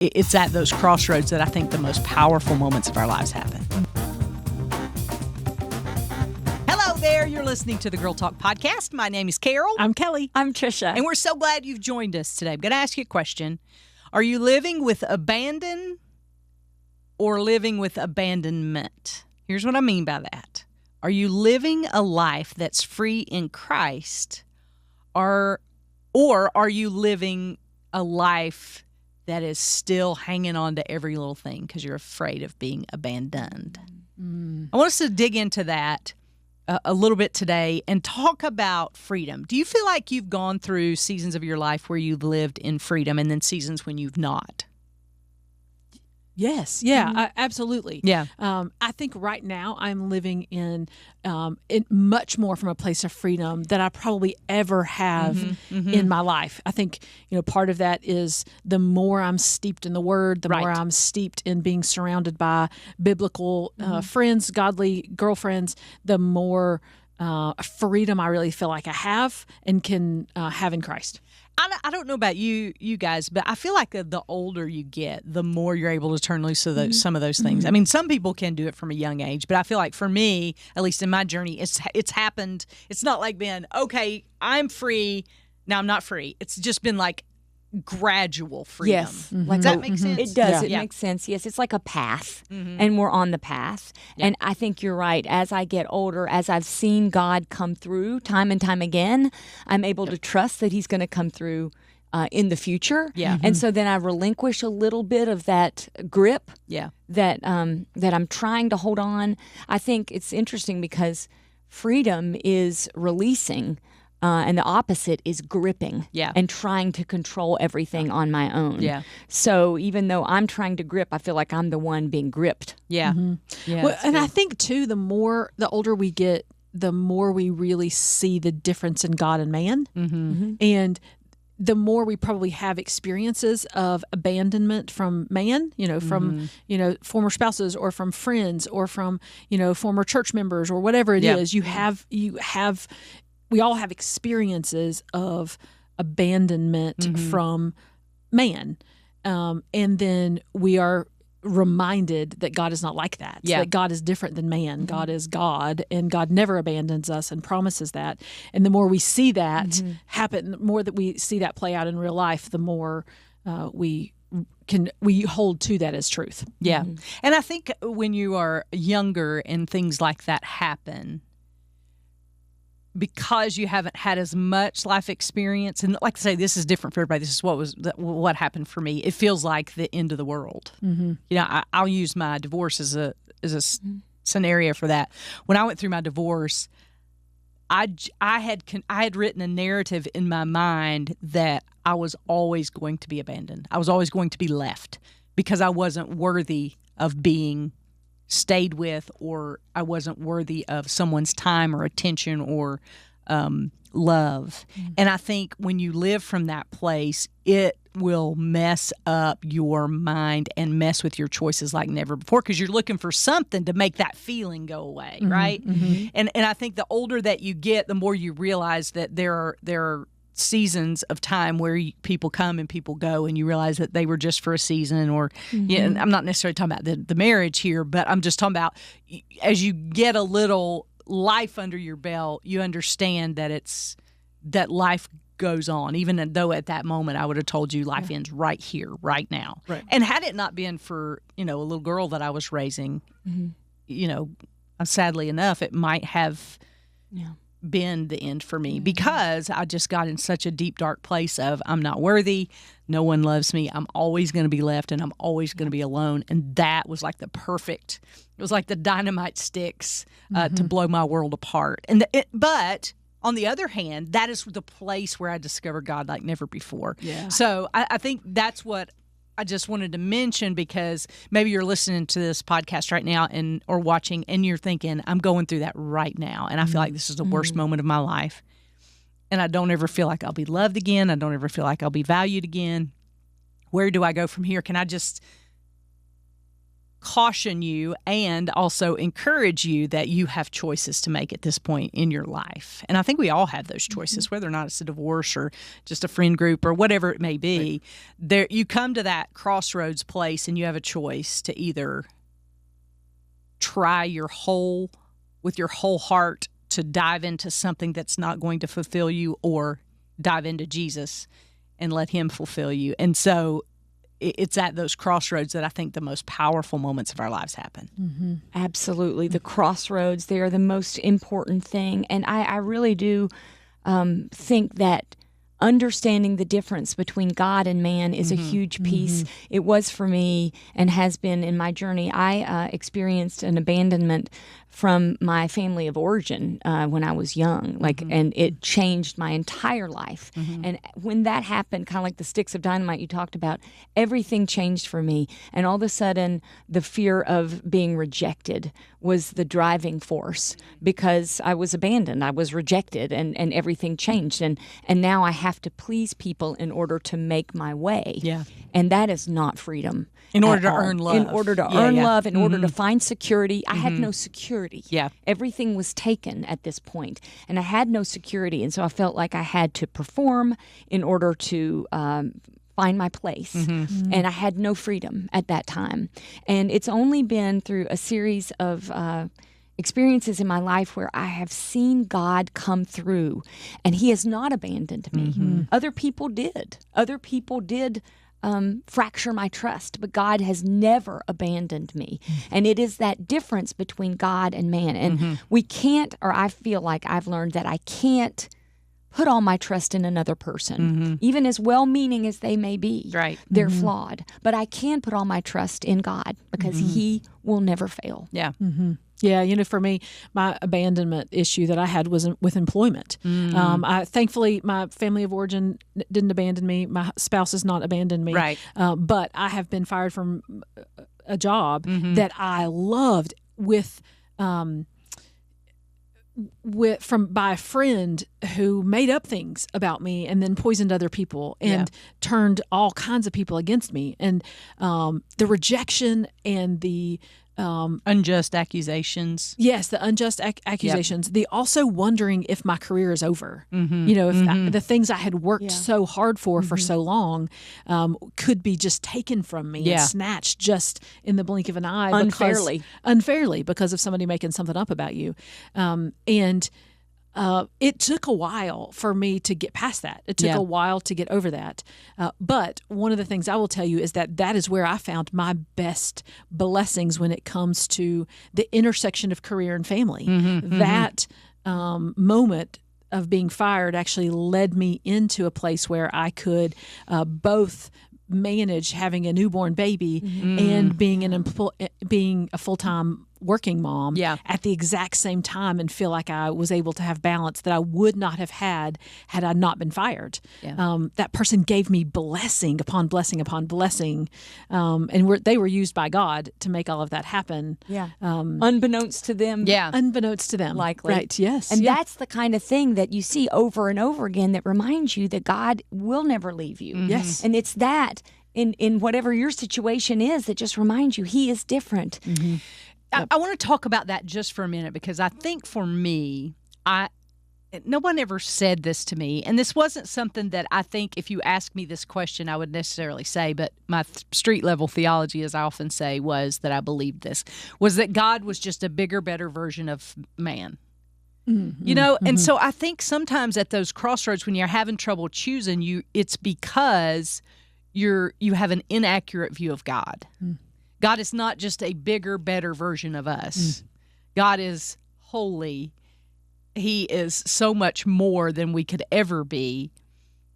it's at those crossroads that I think the most powerful moments of our lives happen. Hello there. You're listening to the Girl Talk Podcast. My name is Carol. I'm Kelly. I'm Tricia. And we're so glad you've joined us today. I'm going to ask you a question. Are you living with abandon or living with abandonment? Here's what I mean by that. Are you living a life that's free in Christ, or are you living a life that is still hanging on to every little thing because you're afraid of being abandoned? I want us to dig into that a little bit today and talk about freedom. Do you feel like you've gone through seasons of your life where you've lived in freedom and then seasons when you've not? Yes. Yeah, absolutely. Yeah. I think right now I'm living in much more from a place of freedom than I probably ever have in my life. I think, part of that is the more I'm steeped in the Word, the more I'm steeped in being surrounded by biblical friends, godly girlfriends, the more freedom I really feel like I have and can have in Christ. I don't know about you guys, but I feel like the older you get, the more you're able to turn loose of some of those things. I mean, some people can do it from a young age, but I feel like for me, at least in my journey, it's happened. It's not like been, okay, I'm free, now I'm not free. It's just been like gradual freedom. Yes. Does that make sense? It does. It makes sense. Yes, it's like a path, and we're on the path. Yeah. And I think you're right. As I get older, as I've seen God come through time and time again, I'm able to trust that He's going to come through in the future. Yeah. And so then I relinquish a little bit of that grip that I'm trying to hold on. I think it's interesting because freedom is releasing. And the opposite is gripping and trying to control everything on my own. Yeah. So even though I'm trying to grip, I feel like I'm the one being gripped. Yeah. Yeah. Well, and I think, too, the older we get, the more we really see the difference in God and man. And the more we probably have experiences of abandonment from man, from, former spouses or from friends or from, former church members or whatever it is, we all have experiences of abandonment from man. And then we are reminded that God is not like that. Yeah. That God is different than man. God is God, and God never abandons us and promises that. And the more we see that happen, the more that we see that play out in real life, the more we hold to that as truth. Yeah. And I think when you are younger and things like that happen, because you haven't had as much life experience, and like I say, this is different for everybody. This is what happened for me. It feels like the end of the world. I'll use my divorce as a scenario for that. When I went through my divorce, I had written a narrative in my mind that I was always going to be abandoned. I was always going to be left because I wasn't worthy of being stayed with, or I wasn't worthy of someone's time or attention or love. And I think when you live from that place, it will mess up your mind and mess with your choices like never before, because you're looking for something to make that feeling go away, right? And I think the older that you get, the more you realize that there are seasons of time where people come and people go, and you realize that they were just for a season, or and I'm not necessarily talking about the marriage here, but I'm just talking about as you get a little life under your belt, you understand that life goes on, even though at that moment I would have told you life ends right here, right now. Right. And had it not been for, a little girl that I was raising, sadly enough, it might have been the end for me, because I just got in such a deep, dark place of I'm not worthy, no one loves me, I'm always going to be left, and I'm always going to be alone. And that was like it was like the dynamite sticks to blow my world apart. But on the other hand, that is the place where I discovered God like never before. Yeah. So I think that's what I just wanted to mention, because maybe you're listening to this podcast right now or watching, and you're thinking, I'm going through that right now, and I feel like this is the worst moment of my life, and I don't ever feel like I'll be loved again. I don't ever feel like I'll be valued again. Where do I go from here? Can I just caution you and also encourage you that you have choices to make at this point in your life. And I think we all have those choices, whether or not it's a divorce or just a friend group or whatever it may be. Right. There, you come to that crossroads place and you have a choice to either try with your whole heart to dive into something that's not going to fulfill you, or dive into Jesus and let him fulfill you. And so it's at those crossroads that I think the most powerful moments of our lives happen. Mm-hmm. Absolutely. The crossroads, they are the most important thing. And I really do think that understanding the difference between God and man is a huge piece. It was for me and has been in my journey. I experienced an abandonment from my family of origin when I was young, and it changed my entire life. And when that happened, kind of like the sticks of dynamite you talked about, everything changed for me. And all of a sudden, the fear of being rejected was the driving force, because I was abandoned, I was rejected, and everything changed. And now I have to please people in order to make my way. Yeah. And that is not freedom. In order to earn love. In order to earn love, in order to find security. I had no security. Yeah. Everything was taken at this point, and I had no security. And so I felt like I had to perform in order to find my place. And I had no freedom at that time. And it's only been through a series of experiences in my life where I have seen God come through, and he has not abandoned me. Other people did. Other people did fracture my trust, but God has never abandoned me. And it is that difference between God and man. And we can't, or I feel like I've learned that I can't put all my trust in another person, even as well-meaning as they may be. Right. They're flawed. But I can put all my trust in God, because he will never fail. Yeah. Yeah, for me, my abandonment issue that I had was with employment. Thankfully, my family of origin didn't abandon me. My spouse has not abandoned me. Right. But I have been fired from a job that I loved by a friend who made up things about me and then poisoned other people and turned all kinds of people against me. And the rejection and the unjust accusations. Yes, the unjust accusations. The also wondering if my career is over. If the things I had worked so hard for so long could be just taken from me and snatched just in the blink of an eye. Unfairly because of somebody making something up about you. It took a while for me to get past that. It took a while to get over that. But one of the things I will tell you is that is where I found my best blessings when it comes to the intersection of career and family. That moment of being fired actually led me into a place where I could both manage having a newborn baby and being a full-time working mom at the exact same time, and feel like I was able to have balance that I would not have had I not been fired. That person gave me blessing upon blessing upon blessing, and they were used by God to make all of that happen. Unbeknownst to them. Unbeknownst to them. Likely. Right, yes. And that's the kind of thing that you see over and over again that reminds you that God will never leave you. Yes. And it's that in whatever your situation is that just reminds you he is different. I want to talk about that just for a minute, because I think for me, no one ever said this to me, and this wasn't something that I think if you asked me this question I would necessarily say, but my street level theology, as I often say, was that I believed this, was that God was just a bigger, better version of man. And so I think sometimes at those crossroads when you're having trouble choosing, it's because you have an inaccurate view of God. God is not just a bigger, better version of us. God is holy. He is so much more than we could ever be.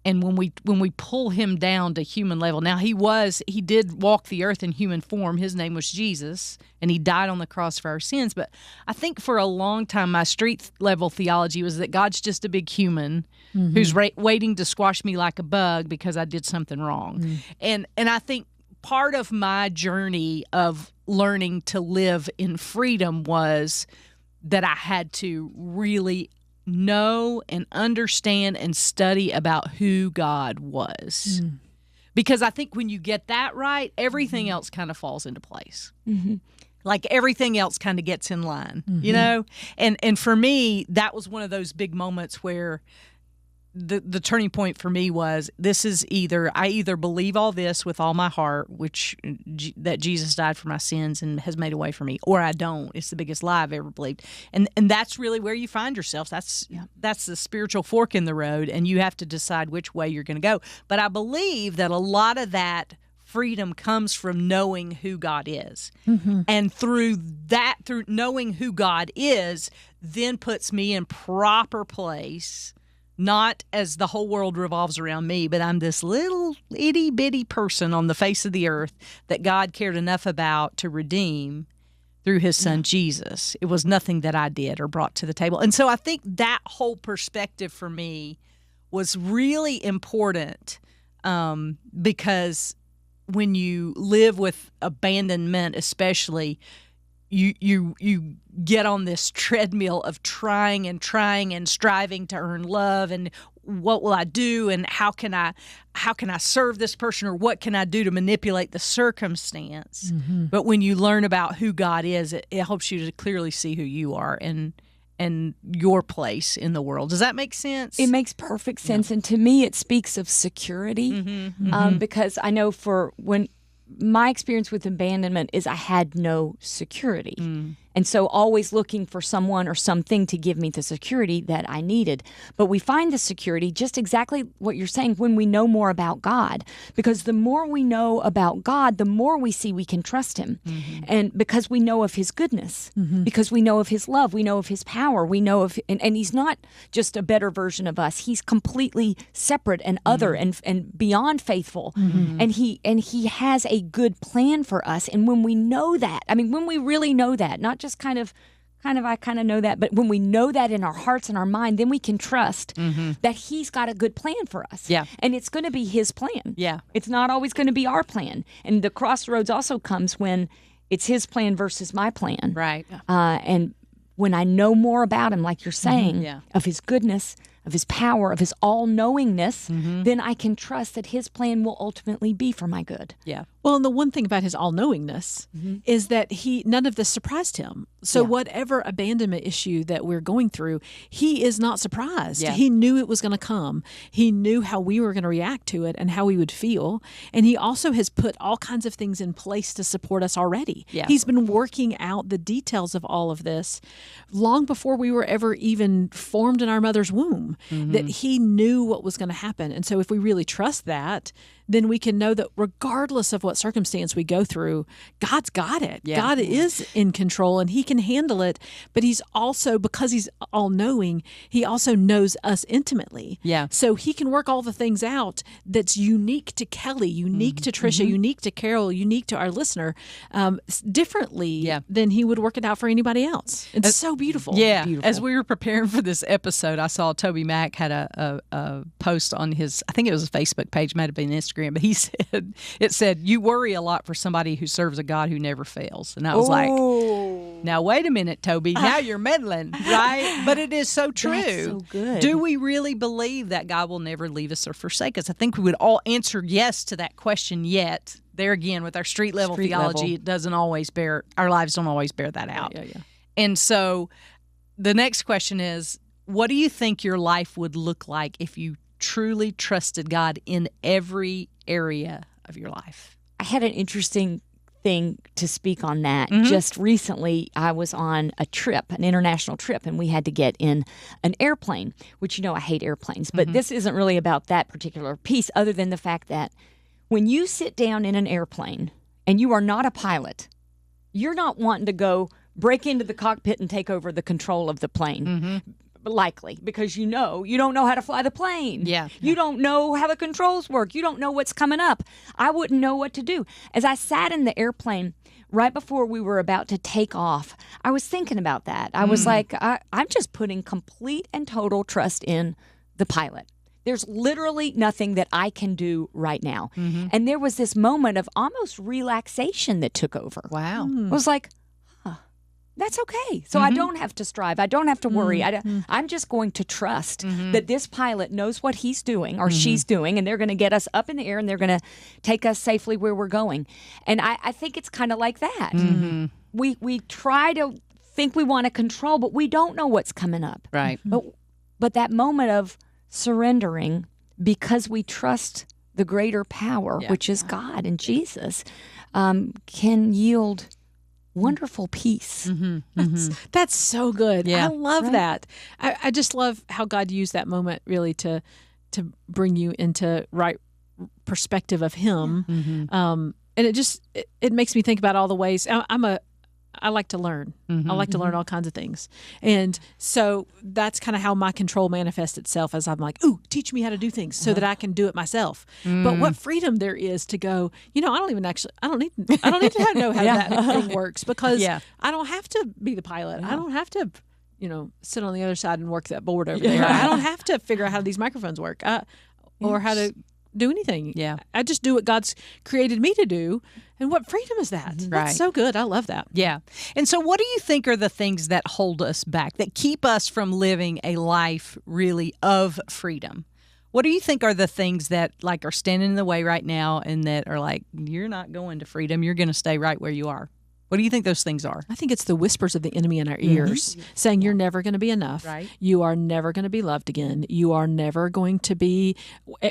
And when we pull him down to human level, now he did walk the earth in human form. His name was Jesus, and he died on the cross for our sins. But I think for a long time, my street level theology was that God's just a big human who's waiting to squash me like a bug because I did something wrong. And I think part of my journey of learning to live in freedom was that I had to really know and understand and study about who God was. Because I think when you get that right, everything else kind of falls into place. Mm-hmm. Like everything else kind of gets in line, you know? And for me, that was one of those big moments where the turning point for me was, this is I either believe all this with all my heart, that Jesus died for my sins and has made a way for me, or I don't. It's the biggest lie I've ever believed. And that's really where you find yourself. That's the spiritual fork in the road, and you have to decide which way you're going to go. But I believe that a lot of that freedom comes from knowing who God is. And through knowing who God is, then puts me in proper place. Not as the whole world revolves around me, but I'm this little itty-bitty person on the face of the earth that God cared enough about to redeem through his son Jesus. It was nothing that I did or brought to the table. And so I think that whole perspective for me was really important, because when you live with abandonment especially, you get on this treadmill of trying and striving to earn love, and what will I do, and how can I serve this person, or what can I do to manipulate the circumstance? But when you learn about who God is, it helps you to clearly see who you are and your place in the world. Does that make sense? It makes perfect sense. And to me, it speaks of security, because I know when my experience with abandonment is I had no security. And so always looking for someone or something to give me the security that I needed. But we find the security, just exactly what you're saying, when we know more about God. Because the more we know about God, the more we see we can trust him. And because we know of his goodness, because we know of his love, we know of his power, we know of, and he's not just a better version of us. He's completely separate and other and beyond faithful. And he has a good plan for us. And when we know that, I mean, when we really know that, not just kind of I kind of know that, but when we know that in our hearts and our mind, then we can trust that he's got a good plan for us. Yeah. And it's going to be his plan. Yeah. It's not always going to be our plan. And the crossroads also comes when it's his plan versus my plan. Right. And when I know more about him, like you're saying, of his goodness, of his power, of his all-knowingness, then I can trust that his plan will ultimately be for my good. Yeah. Well, and the one thing about his all-knowingness is that none of this surprised him. So whatever abandonment issue that we're going through, he is not surprised. Yeah. He knew it was going to come. He knew how we were going to react to it and how we would feel. And he also has put all kinds of things in place to support us already. Yeah. He's been working out the details of all of this long before we were ever even formed in our mother's womb, that he knew what was going to happen. And so if we really trust that, then we can know that regardless of what circumstance we go through, God's got it. Yeah. God is in control and he can handle it. But he's also, because he's all-knowing, he also knows us intimately. Yeah. So he can work all the things out that's unique to Kelly, unique to Tricia, unique to Carol, unique to our listener, differently than he would work it out for anybody else. It's so beautiful. Yeah. Beautiful. As we were preparing for this episode, I saw Toby Mack had a post on his, I think it was a Facebook page, might have been Instagram, but it said, you worry a lot for somebody who serves a God who never fails. And I was like, now wait a minute, Toby, now you're meddling, right? But it is so true. That's so good. Do we really believe that God will never leave us or forsake us? I think we would all answer yes to that question, yet there again, with our street level theology, it doesn't always our lives don't always bear that out. Yeah. And so the next question is, what do you think your life would look like if you truly trusted God in every area of your life? I had an interesting thing to speak on that. Just recently, I was on a trip, an international trip, and we had to get in an airplane, which, you know, I hate airplanes, but this isn't really about that particular piece, other than the fact that when you sit down in an airplane and you are not a pilot, you're not wanting to go break into the cockpit and take over the control of the plane. Likely, because you don't know how to fly the plane. Yeah. You don't know how the controls work. You don't know what's coming up. I wouldn't know what to do. As I sat in the airplane right before we were about to take off, I was thinking about that. I was like, I'm just putting complete and total trust in the pilot. There's literally nothing that I can do right now. And there was this moment of almost relaxation that took over. Wow. I was like, That's okay. So I don't have to strive. I don't have to worry. I'm just going to trust that this pilot knows what he's doing or she's doing, and they're going to get us up in the air and they're going to take us safely where we're going. And I think it's kind of like that. We try to think we want to control, but we don't know what's coming up. Right. But that moment of surrendering because we trust the greater power, which is God and Jesus, can yield wonderful peace. That's so good. Yeah. I love that. I just love how God used that moment really to bring you into right perspective of Him. And it makes me think about all the ways I like to learn. I like to learn all kinds of things. And so that's kind of how my control manifests itself, as I'm like, ooh, teach me how to do things so that I can do it myself. But what freedom there is to go, I don't need to know how that thing works, because I don't have to be the pilot. I don't have to, sit on the other side and work that board over there. I don't have to figure out how these microphones work or how to do anything. Yeah. I just do what God's created me to do. And what freedom is that? That's so good. I love that. Yeah. And so what do you think are the things that hold us back, that keep us from living a life really of freedom? What do you think are the things that are standing in the way right now and that are like, you're not going to freedom, you're going to stay right where you are? What do you think those things are? I think it's the whispers of the enemy in our ears saying you're never going to be enough. Right. You are never going to be loved again. You are never going to be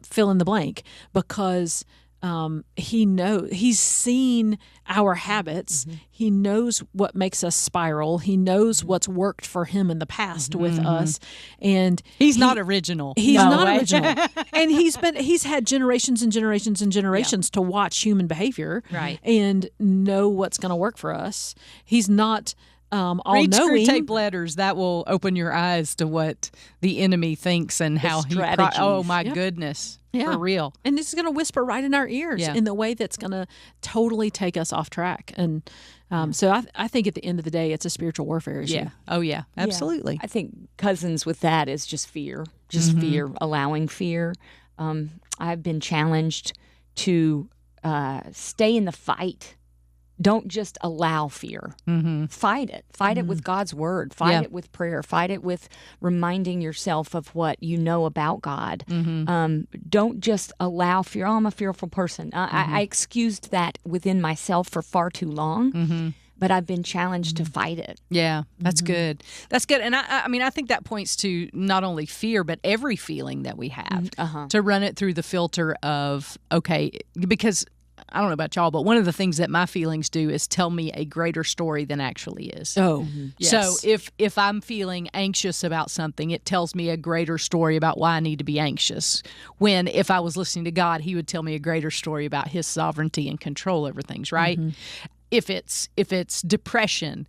fill in the blank, because he's seen our habits. He knows what makes us spiral. He knows what's worked for him in the past with us. And he's not original. He's not original. And he's had generations and generations and generations to watch human behavior and know what's going to work for us. He's not read Screwtape Letters. That will open your eyes to what the enemy thinks and how strategies. Oh my goodness. For real. And this is going to whisper right in our ears in the way that's going to totally take us off track. And so I think at the end of the day, it's a spiritual warfare issue. Yeah. Oh, yeah. Absolutely. Yeah. I think cousins with that is just fear. Fear, allowing fear. I've been challenged to stay in the fight. Don't just allow fear. Fight it. Fight it with God's word. Fight it with prayer. Fight it with reminding yourself of what you know about God. Don't just allow fear. Oh, I'm a fearful person. I excused that within myself for far too long. But I've been challenged to fight it. Yeah, that's good. That's good. And I think that points to not only fear, but every feeling that we have, to run it through the filter of, because I don't know about y'all, but one of the things that my feelings do is tell me a greater story than actually is. Oh, yes. So if I'm feeling anxious about something, it tells me a greater story about why I need to be anxious. When if I was listening to God, He would tell me a greater story about His sovereignty and control over things, right? If it's depression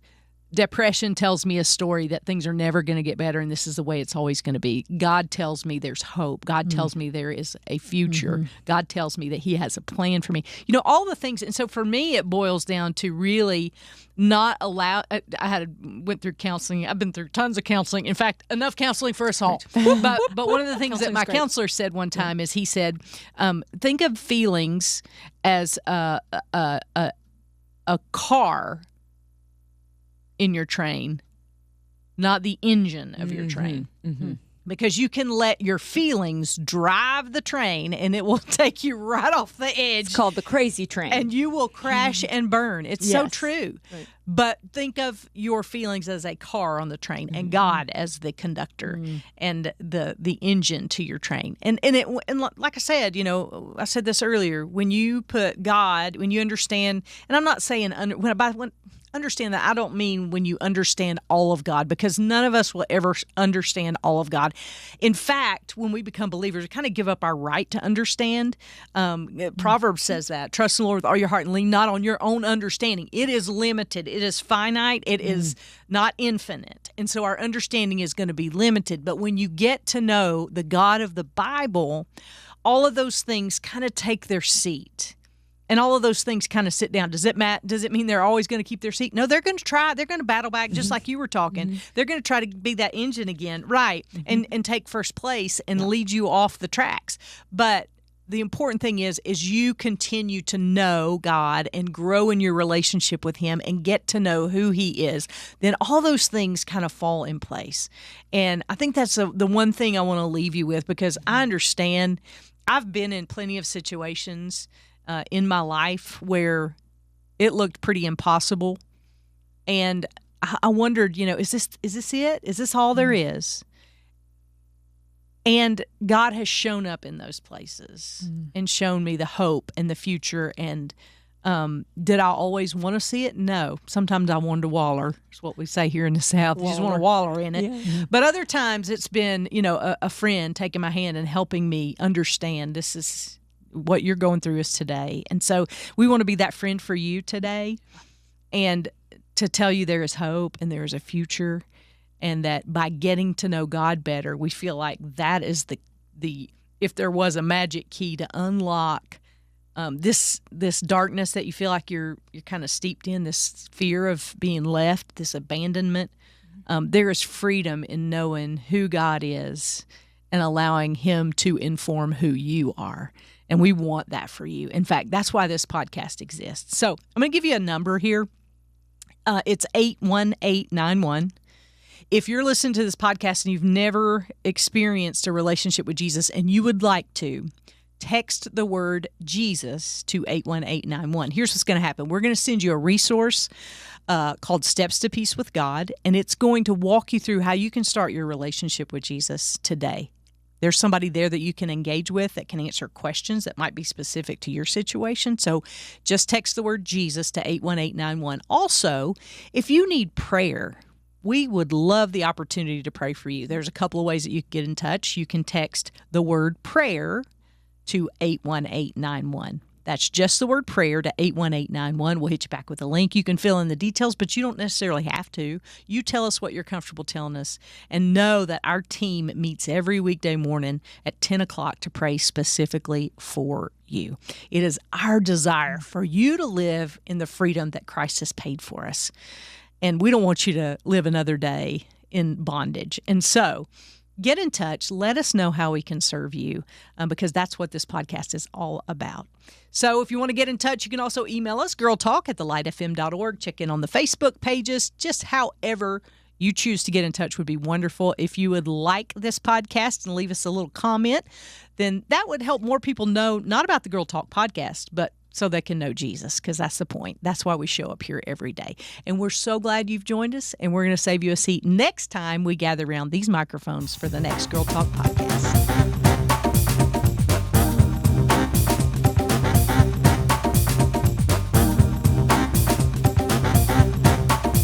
tells me a story that things are never going to get better and this is the way it's always going to be. God tells me there's hope. God tells me there is a future. God tells me that He has a plan for me. All the things. And so for me, it boils down to really not allow. I went through counseling. I've been through tons of counseling. In fact, enough counseling for us all. But one of the things that my counselor said one time is he said, think of feelings as a car in your train, not the engine of your train. Because you can let your feelings drive the train and it will take you right off the edge. It's called the crazy train. And you will crash and burn. It's so true. Right. But think of your feelings as a car on the train and God as the conductor and the engine to your train. And like I said, I said this earlier, when you put God, when you understand, and I'm not saying understand that I don't mean when you understand all of God, because none of us will ever understand all of God. In fact, when we become believers, we kind of give up our right to understand. Proverbs says that, trust in the Lord with all your heart and lean not on your own understanding. It is limited. It is finite. It is not infinite. And so our understanding is going to be limited. But when you get to know the God of the Bible, all of those things kind of take their seat. And all of those things kind of sit down. Does it mean they're always going to keep their seat? No, they're going to try. They're going to battle back, just like you were talking. They're going to try to be that engine again, right, and take first place and lead you off the tracks. But the important thing is you continue to know God and grow in your relationship with him and get to know who he is, then all those things kind of fall in place. And I think that's the one thing I want to leave you with, because I understand I've been in plenty of situations in my life where it looked pretty impossible. And I wondered, is this it? Is this all there is? And God has shown up in those places and shown me the hope and the future. And did I always want to see it? No. Sometimes I wanted to waller. That's what we say here in the South. You just want to waller in it. Yeah. But other times it's been, a friend taking my hand and helping me understand this is what you're going through is today. And so we want to be that friend for you today, and to tell you there is hope and there is a future. And that by getting to know God better, we feel like that is the if there was a magic key to unlock this darkness that you feel like you're kind of steeped in, this fear of being left, this abandonment. There is freedom in knowing who God is and allowing him to inform who you are. And we want that for you. In fact, that's why this podcast exists. So I'm going to give you a number here. It's 81891. If you're listening to this podcast and you've never experienced a relationship with Jesus and you would like to, text the word Jesus to 81891. Here's what's going to happen. We're going to send you a resource called Steps to Peace with God, and it's going to walk you through how you can start your relationship with Jesus today. There's somebody there that you can engage with that can answer questions that might be specific to your situation. So just text the word Jesus to 81891. Also, if you need prayer, we would love the opportunity to pray for you. There's a couple of ways that you can get in touch. You can text the word prayer to 81891. That's just the word prayer to 81891. We'll hit you back with a link. You can fill in the details, but you don't necessarily have to. You tell us what you're comfortable telling us, and know that our team meets every weekday morning at 10 o'clock to pray specifically for you. It is our desire for you to live in the freedom that Christ has paid for us. And we don't want you to live another day in bondage. And so get in touch. Let us know how we can serve you, because that's what this podcast is all about. So if you want to get in touch, you can also email us, girltalk@thelightfm.org. Check in on the Facebook pages. Just however you choose to get in touch would be wonderful. If you would like this podcast and leave us a little comment, then that would help more people know not about the Girl Talk podcast, but so they can know Jesus, because that's the point. That's why we show up here every day. And we're so glad you've joined us, and we're going to save you a seat next time we gather around these microphones for the next Girl Talk podcast.